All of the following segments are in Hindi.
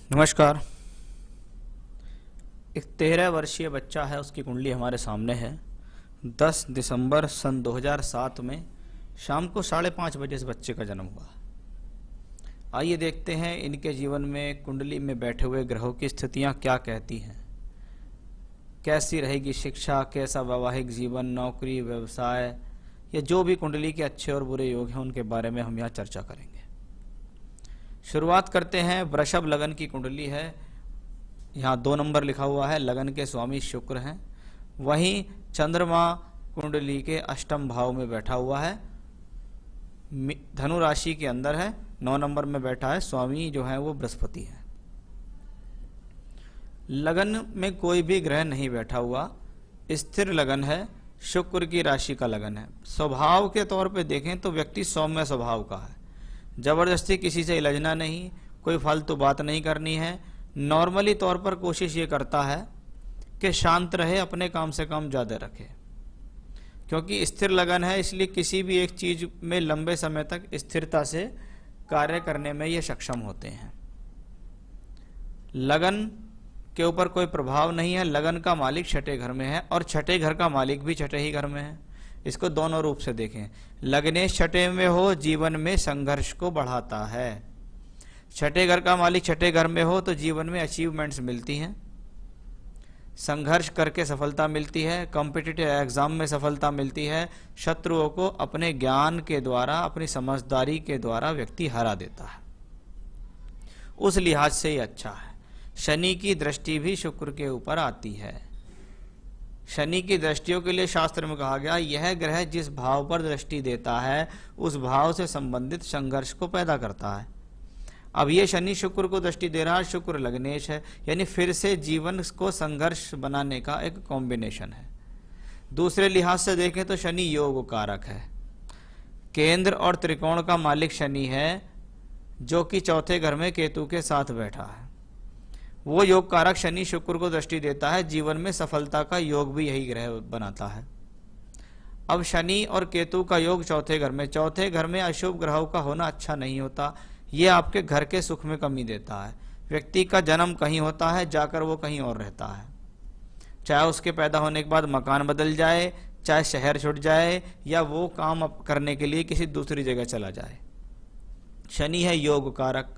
नमस्कार। एक 13 वर्षीय बच्चा है, उसकी कुंडली हमारे सामने है। 10 दिसंबर सन 2007 में शाम को 5:30 बजे इस बच्चे का जन्म हुआ। आइए देखते हैं इनके जीवन में कुंडली में बैठे हुए ग्रहों की स्थितियां क्या कहती हैं। कैसी रहेगी शिक्षा, कैसा वैवाहिक जीवन, नौकरी, व्यवसाय या जो भी कुंडली के अच्छे और बुरे योग हैं उनके बारे में हम यहाँ चर्चा करेंगे। शुरुआत करते हैं। वृषभ लगन की कुंडली है, यहाँ 2 नंबर लिखा हुआ है। लगन के स्वामी शुक्र हैं। वहीं चंद्रमा कुंडली के अष्टम भाव में बैठा हुआ है, धनु राशि के अंदर है, 9 नंबर में बैठा है। स्वामी जो है वो बृहस्पति है। लगन में कोई भी ग्रह नहीं बैठा हुआ, स्थिर लगन है, शुक्र की राशि का लगन है। स्वभाव के तौर पे देखें तो व्यक्ति सौम्य स्वभाव का है। जबरदस्ती किसी से इलझना नहीं, कोई फालतू बात नहीं करनी है। नॉर्मली तौर पर कोशिश ये करता है कि शांत रहे, अपने काम से काम ज़्यादा रखे। क्योंकि स्थिर लगन है इसलिए किसी भी एक चीज़ में लंबे समय तक स्थिरता से कार्य करने में ये सक्षम होते हैं। लगन के ऊपर कोई प्रभाव नहीं है। लगन का मालिक छठे घर में है और छठे घर का मालिक भी छठे ही घर में है। इसको दोनों रूप से देखें। लग्नेश छठे में हो, जीवन में संघर्ष को बढ़ाता है। छठे घर का मालिक छठे घर में हो तो जीवन में अचीवमेंट्स मिलती हैं, संघर्ष करके सफलता मिलती है, कॉम्पिटिटिव एग्जाम में सफलता मिलती है। शत्रुओं को अपने ज्ञान के द्वारा, अपनी समझदारी के द्वारा व्यक्ति हरा देता है। उस लिहाज से ये अच्छा है। शनि की दृष्टि भी शुक्र के ऊपर आती है। शनि की दृष्टियों के लिए शास्त्र में कहा गया, यह ग्रह जिस भाव पर दृष्टि देता है उस भाव से संबंधित संघर्ष को पैदा करता है। अब ये शनि शुक्र को दृष्टि दे रहा है, शुक्र लग्नेश है, यानी फिर से जीवन को संघर्ष बनाने का एक कॉम्बिनेशन है। दूसरे लिहाज से देखें तो शनि योग कारक है। केंद्र और त्रिकोण का मालिक शनि है, जो कि चौथे घर में केतु के साथ बैठा है। वो योग कारक शनि शुक्र को दृष्टि देता है। जीवन में सफलता का योग भी यही ग्रह बनाता है। अब शनि और केतु का योग चौथे घर में अशुभ ग्रहों का होना अच्छा नहीं होता। ये आपके घर के सुख में कमी देता है। व्यक्ति का जन्म कहीं होता है, जाकर वो कहीं और रहता है। चाहे उसके पैदा होने के बाद मकान बदल जाए, चाहे शहर छूट जाए, या वो काम करने के लिए किसी दूसरी जगह चला जाए। शनि है योग कारक,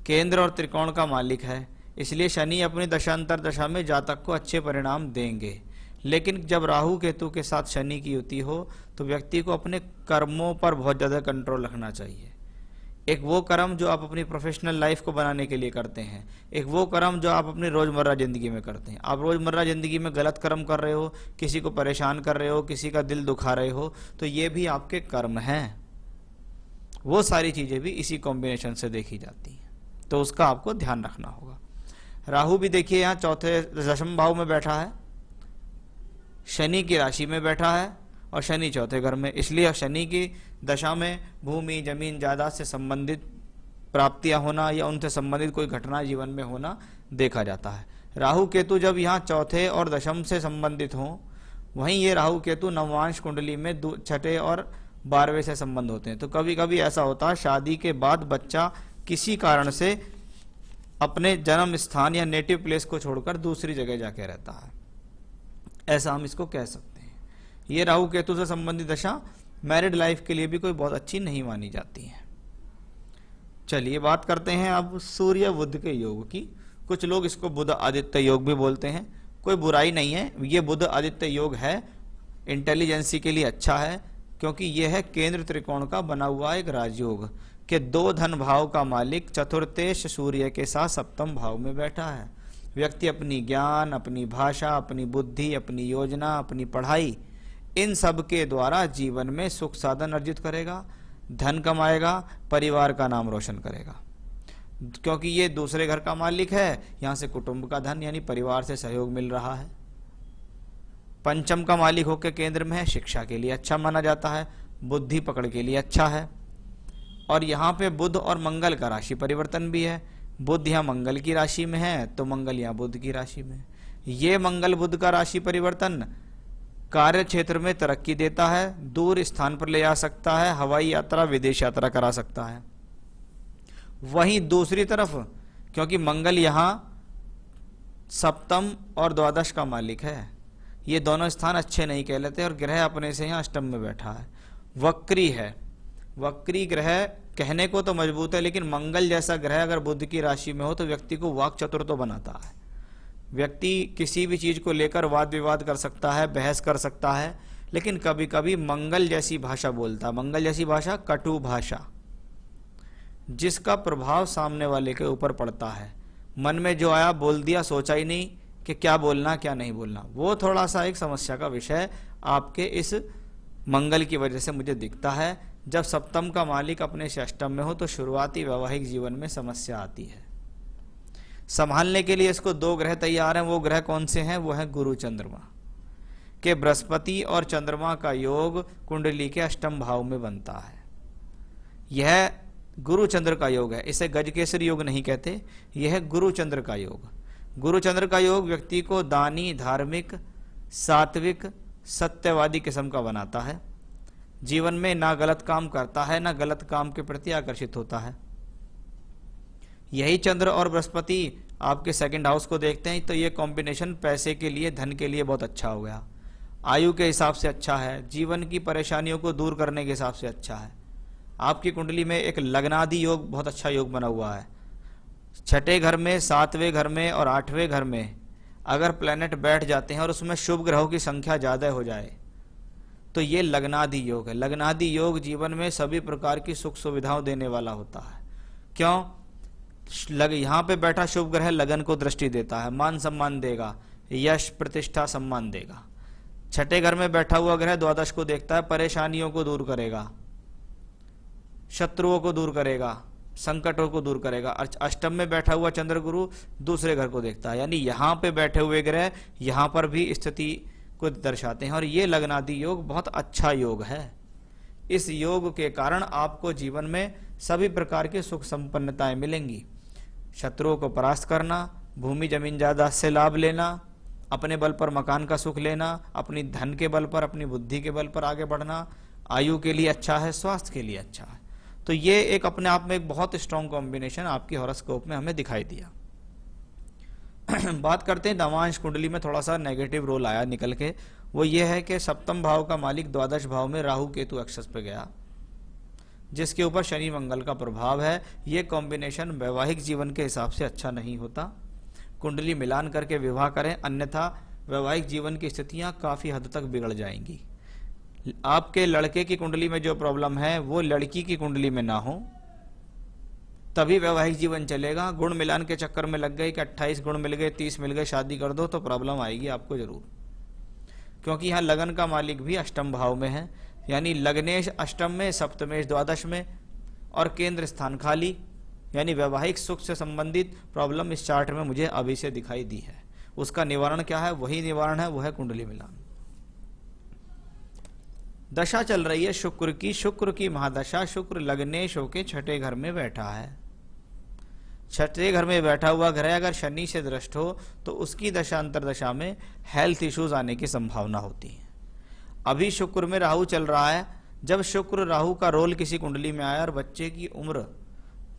केंद्र और त्रिकोण का मालिक है। इसलिए शनि अपनी दशांतर दशा में जातक को अच्छे परिणाम देंगे। लेकिन जब राहु केतु के साथ शनि की युति हो तो व्यक्ति को अपने कर्मों पर बहुत ज़्यादा कंट्रोल रखना चाहिए। एक वो कर्म जो आप अपनी प्रोफेशनल लाइफ को बनाने के लिए करते हैं, एक वो कर्म जो आप अपनी रोज़मर्रा ज़िंदगी में करते हैं। आप रोज़मर्रा ज़िंदगी में गलत कर्म कर रहे हो, किसी को परेशान कर रहे हो, किसी का दिल दुखा रहे हो, तो ये भी आपके कर्म हैं। वो सारी चीज़ें भी इसी कॉम्बिनेशन से देखी जाती हैं, तो उसका आपको ध्यान रखना होगा। राहु भी देखिए यहाँ चौथे दशम भाव में बैठा है, शनि की राशि में बैठा है और शनि चौथे घर में। इसलिए शनि की दशा में भूमि, जमीन, जायदाद से संबंधित प्राप्तियां होना या उनसे संबंधित कोई घटना जीवन में होना देखा जाता है। राहु केतु जब यहाँ चौथे और दशम से संबंधित हों, वहीं ये राहु केतु नवांश कुंडली में छठे और 12वें से संबंध होते हैं। तो कभी कभी ऐसा होता है शादी के बाद बच्चा किसी कारण से अपने जन्म स्थान या नेटिव प्लेस को छोड़कर दूसरी जगह जाके रहता है, ऐसा हम इसको कह सकते हैं। ये राहु केतु से संबंधित दशा मैरिड लाइफ के लिए भी कोई बहुत अच्छी नहीं मानी जाती है। चलिए बात करते हैं अब सूर्य बुध के योग की। कुछ लोग इसको बुध आदित्य योग भी बोलते हैं, कोई बुराई नहीं है। ये बुध आदित्य योग है, इंटेलिजेंसी के लिए अच्छा है, क्योंकि यह है केंद्र त्रिकोण का बना हुआ एक राजयोग के 2 धन भाव का मालिक चतुर्थेश सूर्य के साथ सप्तम भाव में बैठा है। व्यक्ति अपनी ज्ञान, अपनी भाषा, अपनी बुद्धि, अपनी योजना, अपनी पढ़ाई, इन सब के द्वारा जीवन में सुख साधन अर्जित करेगा, धन कमाएगा, परिवार का नाम रोशन करेगा। क्योंकि ये दूसरे घर का मालिक है, यहाँ से कुटुंब का धन यानी परिवार से सहयोग मिल रहा है। पंचम का मालिक होकर केंद्र में है, शिक्षा के लिए अच्छा माना जाता है, बुद्धि पकड़ के लिए अच्छा है। और यहाँ पे बुध और मंगल का राशि परिवर्तन भी है। बुध यहाँ मंगल की राशि में है तो मंगल यहाँ बुध की राशि में। ये मंगल बुध का राशि परिवर्तन कार्य क्षेत्र में तरक्की देता है, दूर स्थान पर ले जा सकता है, हवाई यात्रा, विदेश यात्रा करा सकता है। वहीं दूसरी तरफ क्योंकि मंगल यहाँ सप्तम और द्वादश का मालिक है। ये दोनों स्थान अच्छे नहीं कहलाते और ग्रह अपने से यहाँ अष्टम में बैठा है, वक्री है। वक्री ग्रह कहने को तो मजबूत है, लेकिन मंगल जैसा ग्रह अगर बुध की राशि में हो तो व्यक्ति को वाक चतुर तो बनाता है। व्यक्ति किसी भी चीज को लेकर वाद विवाद कर सकता है, बहस कर सकता है, लेकिन कभी कभी मंगल जैसी भाषा बोलता है। मंगल जैसी भाषा कटु भाषा, जिसका प्रभाव सामने वाले के ऊपर पड़ता है। मन में जो आया बोल दिया, सोचा ही नहीं कि क्या बोलना क्या नहीं बोलना। वो थोड़ा सा एक समस्या का विषय आपके इस मंगल की वजह से मुझे दिखता है। जब सप्तम का मालिक अपने से अष्टम में हो तो शुरुआती वैवाहिक जीवन में समस्या आती है। संभालने के लिए इसको दो ग्रह तैयार हैं। वो ग्रह कौन से हैं? वो है गुरु चंद्रमा के। बृहस्पति और चंद्रमा का योग कुंडली के अष्टम भाव में बनता है। यह गुरु चंद्र का योग है। इसे गजकेसरी योग नहीं कहते, यह है गुरु चंद्र का योग। गुरु चंद्र का योग व्यक्ति को दानी, धार्मिक, सात्विक, सत्यवादी किस्म का बनाता है। जीवन में ना गलत काम करता है, ना गलत काम के प्रति आकर्षित होता है। यही चंद्र और बृहस्पति आपके सेकंड हाउस को देखते हैं तो ये कॉम्बिनेशन पैसे के लिए, धन के लिए बहुत अच्छा हो गया। आयु के हिसाब से अच्छा है, जीवन की परेशानियों को दूर करने के हिसाब से अच्छा है। आपकी कुंडली में एक लग्नादि योग, बहुत अच्छा योग बना हुआ है। छठे घर में, सातवें घर में और आठवें घर में अगर प्लैनेट बैठ जाते हैं और उसमें शुभ ग्रहों की संख्या ज़्यादा हो जाए तो ये लग्नादि योग है। लग्नादि योग जीवन में सभी प्रकार की सुख सुविधाओं देने वाला होता है। क्यों? यहाँ पे बैठा शुभ ग्रह लगन को दृष्टि देता है, मान सम्मान देगा, यश प्रतिष्ठा सम्मान देगा। छठे घर में बैठा हुआ ग्रह द्वादश को देखता है, परेशानियों को दूर करेगा, शत्रुओं को दूर करेगा, संकटों को दूर करेगा। अष्टम में बैठा हुआ चंद्र गुरु दूसरे घर को देखता है, यानी यहाँ पे बैठे हुए ग्रह यहाँ पर भी स्थिति को दर्शाते हैं। और ये लग्नादि योग बहुत अच्छा योग है। इस योग के कारण आपको जीवन में सभी प्रकार की सुख संपन्नताएं मिलेंगी। शत्रुओं को परास्त करना, भूमि जमीन जायदाद से लाभ लेना, अपने बल पर मकान का सुख लेना, अपनी धन के बल पर, अपनी बुद्धि के बल पर आगे बढ़ना, आयु के लिए अच्छा है, स्वास्थ्य के लिए अच्छा है। तो ये एक अपने आप में एक बहुत स्ट्रॉन्ग कॉम्बिनेशन आपकी हॉरोस्कोप में हमें दिखाई दिया। बात करते हैं नवांश कुंडली में थोड़ा सा नेगेटिव रोल आया निकल के। वो ये है कि सप्तम भाव का मालिक द्वादश भाव में राहु केतु एक्सेस पे गया, जिसके ऊपर शनि मंगल का प्रभाव है। ये कॉम्बिनेशन वैवाहिक जीवन के हिसाब से अच्छा नहीं होता। कुंडली मिलान करके विवाह करें, अन्यथा वैवाहिक जीवन की स्थितियां काफी हद तक बिगड़ जाएंगी। आपके लड़के की कुंडली में जो प्रॉब्लम है वो लड़की की कुंडली में ना हो, तभी वैवाहिक जीवन चलेगा। गुण मिलान के चक्कर में लग गए कि 28 गुण मिल गए, 30 मिल गए, शादी कर दो, तो प्रॉब्लम आएगी आपको जरूर। क्योंकि यहाँ लगन का मालिक भी अष्टम भाव में है, यानी लग्नेश अष्टम में, सप्तमेश द्वादश में और केंद्र स्थान खाली, यानी वैवाहिक सुख से संबंधित प्रॉब्लम इस चार्ट में मुझे अभी से दिखाई दी है। उसका निवारण क्या है? वही निवारण है, वो है कुंडली मिलान। दशा चल रही है शुक्र की, शुक्र की महादशा। शुक्र लग्नेश होके छठे घर में बैठा है। छठे घर में बैठा हुआ ग्रह अगर शनि से दृष्ट हो तो उसकी दशा अंतरदशा में हेल्थ इश्यूज आने की संभावना होती है। अभी शुक्र में राहु चल रहा है। जब शुक्र राहु का रोल किसी कुंडली में आया और बच्चे की उम्र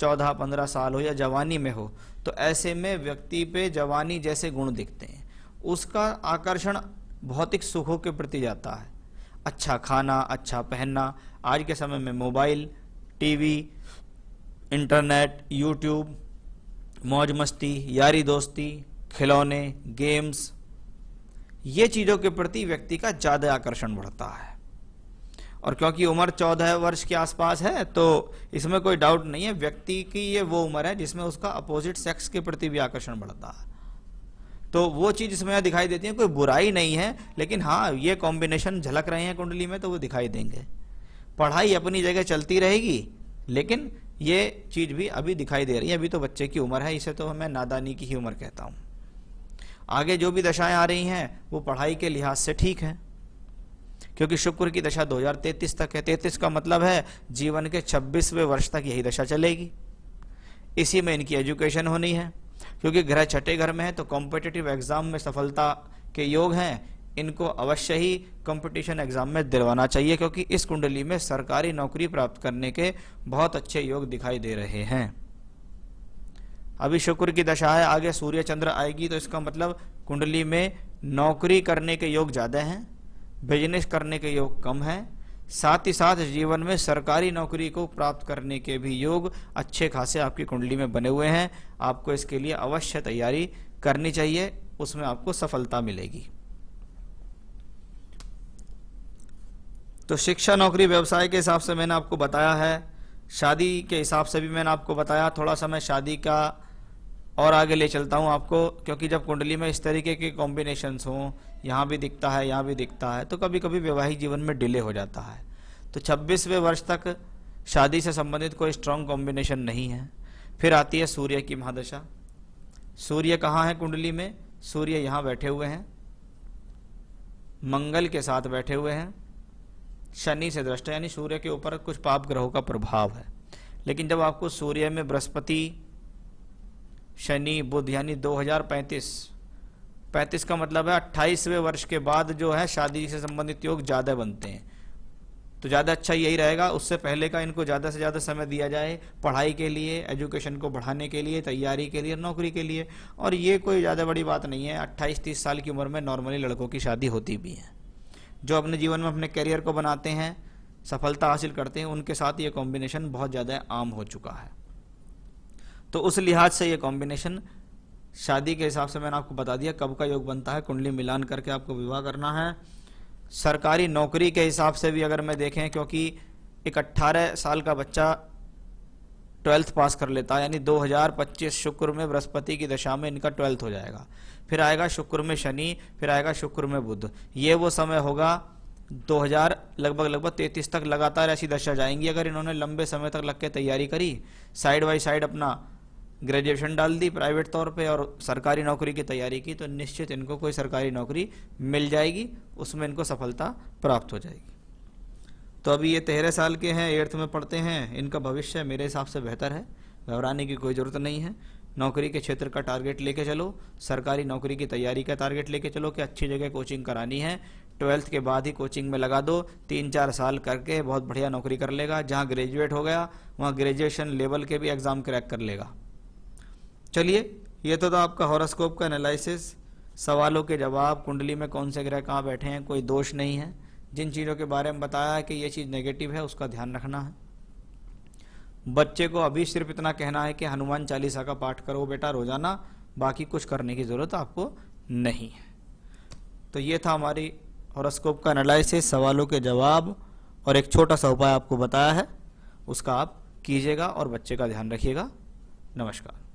14-15 साल हो या जवानी में हो, तो ऐसे में व्यक्ति पे जवानी जैसे गुण दिखते हैं। उसका आकर्षण भौतिक सुखों के प्रति जाता है। अच्छा खाना, अच्छा पहनना, आज के समय में मोबाइल, टीवी, इंटरनेट, यूट्यूब, मौज मस्ती, यारी दोस्ती, खिलौने, गेम्स, ये चीज़ों के प्रति व्यक्ति का ज़्यादा आकर्षण बढ़ता है। और क्योंकि उम्र 14 वर्ष के आसपास है तो इसमें कोई डाउट नहीं है, व्यक्ति की ये वो उम्र है जिसमें उसका अपोजिट सेक्स के प्रति भी आकर्षण बढ़ता है। तो वो चीज़ इसमें दिखाई देती है। कोई बुराई नहीं है, लेकिन हाँ ये कॉम्बिनेशन झलक रहे हैं कुंडली में तो वो दिखाई देंगे। पढ़ाई अपनी जगह चलती रहेगी, लेकिन ये चीज़ भी अभी दिखाई दे रही है। अभी तो बच्चे की उम्र है, इसे तो मैं नादानी की ही उम्र कहता हूँ। आगे जो भी दशाएं आ रही हैं वो पढ़ाई के लिहाज से ठीक है, क्योंकि शुक्र की दशा 2033 तक है। 33 का मतलब है जीवन के 26वें वर्ष तक यही दशा चलेगी। इसी में इनकी एजुकेशन होनी है, क्योंकि ग्रह छठे घर में है तो कॉम्पिटिटिव एग्जाम में सफलता के योग हैं। इनको अवश्य ही कंपटीशन एग्जाम में दिलवाना चाहिए, क्योंकि इस कुंडली में सरकारी नौकरी प्राप्त करने के बहुत अच्छे योग दिखाई दे रहे हैं। अभी शुक्र की दशा है, आगे सूर्य चंद्र आएगी, तो इसका मतलब कुंडली में नौकरी करने के योग ज़्यादा हैं, बिजनेस करने के योग कम हैं, साथ ही साथ जीवन में सरकारी नौकरी को प्राप्त करने के भी योग अच्छे खासे आपकी कुंडली में बने हुए हैं। आपको इसके लिए अवश्य तैयारी करनी चाहिए, उसमें आपको सफलता मिलेगी। तो शिक्षा, नौकरी, व्यवसाय के हिसाब से मैंने आपको बताया है, शादी के हिसाब से भी मैंने आपको बताया। थोड़ा सा मैं शादी का और आगे ले चलता हूँ आपको, क्योंकि जब कुंडली में इस तरीके के कॉम्बिनेशंस हों, यहाँ भी दिखता है, यहाँ भी दिखता है, तो कभी कभी वैवाहिक जीवन में डिले हो जाता है। तो 26वें वर्ष तक शादी से संबंधित कोई स्ट्रांग कॉम्बिनेशन नहीं है। फिर आती है सूर्य की महादशा। सूर्य कहाँ है कुंडली में? सूर्य यहाँ बैठे हुए हैं, मंगल के साथ बैठे हुए हैं, शनि से दृष्ट है, यानी सूर्य के ऊपर कुछ पाप ग्रहों का प्रभाव है। लेकिन जब आपको सूर्य में बृहस्पति, शनि, बुध, यानी 2035 का मतलब है 28वें वर्ष के बाद जो है शादी से संबंधित योग ज़्यादा बनते हैं। तो ज़्यादा अच्छा यही रहेगा, उससे पहले का इनको ज़्यादा से ज़्यादा समय दिया जाए पढ़ाई के लिए, एजुकेशन को बढ़ाने के लिए, तैयारी के लिए, नौकरी के लिए। और ये कोई ज़्यादा बड़ी बात नहीं है, 28-30 साल की उम्र में नॉर्मली लड़कों की शादी होती भी है। जो अपने जीवन में अपने करियर को बनाते हैं, सफलता हासिल करते हैं, उनके साथ ये कॉम्बिनेशन बहुत ज़्यादा आम हो चुका है। तो उस लिहाज से ये कॉम्बिनेशन शादी के हिसाब से मैंने आपको बता दिया कब का योग बनता है, कुंडली मिलान करके आपको विवाह करना है। सरकारी नौकरी के हिसाब से भी अगर मैं देखें, क्योंकि एक 18 साल का बच्चा 12th पास कर लेता है, यानी 2025 शुक्र में बृहस्पति की दशा में इनका 12th हो जाएगा। फिर आएगा शुक्र में शनि, फिर आएगा शुक्र में बुध। ये वो समय होगा 2000 लगभग 33 तक लगातार ऐसी दशा जाएंगी। अगर इन्होंने लंबे समय तक लग के तैयारी करी, साइड बाय साइड अपना ग्रेजुएशन डाल दी प्राइवेट तौर पे और सरकारी नौकरी की तैयारी की, तो निश्चित इनको कोई सरकारी नौकरी मिल जाएगी, उसमें इनको सफलता प्राप्त हो जाएगी। तो अभी ये 13 साल के हैं, 8th में पढ़ते हैं, इनका भविष्य मेरे हिसाब से बेहतर है, घबराने की कोई ज़रूरत नहीं है। नौकरी के क्षेत्र का टारगेट लेके चलो, सरकारी नौकरी की तैयारी का टारगेट लेके चलो कि अच्छी जगह कोचिंग करानी है, 12th के बाद ही कोचिंग में लगा दो, 3-4 साल करके बहुत बढ़िया नौकरी कर लेगा। जहाँ ग्रेजुएट हो गया वहाँ ग्रेजुएशन लेवल के भी एग्ज़ाम क्रैक कर लेगा। चलिए, ये तो था आपका हॉरोस्कोप का एनालिसिस, सवालों के जवाब, कुंडली में कौन से ग्रह कहाँ बैठे हैं, कोई दोष नहीं है। जिन चीज़ों के बारे में बताया है कि ये चीज़ नेगेटिव है, उसका ध्यान रखना है। बच्चे को अभी सिर्फ इतना कहना है कि हनुमान चालीसा का पाठ करो बेटा रोजाना, बाकी कुछ करने की ज़रूरत आपको नहीं है। तो ये था हमारी हॉरोस्कोप का एनालिसिस, सवालों के जवाब, और एक छोटा सा उपाय आपको बताया है, उसका आप कीजिएगा और बच्चे का ध्यान रखिएगा। नमस्कार।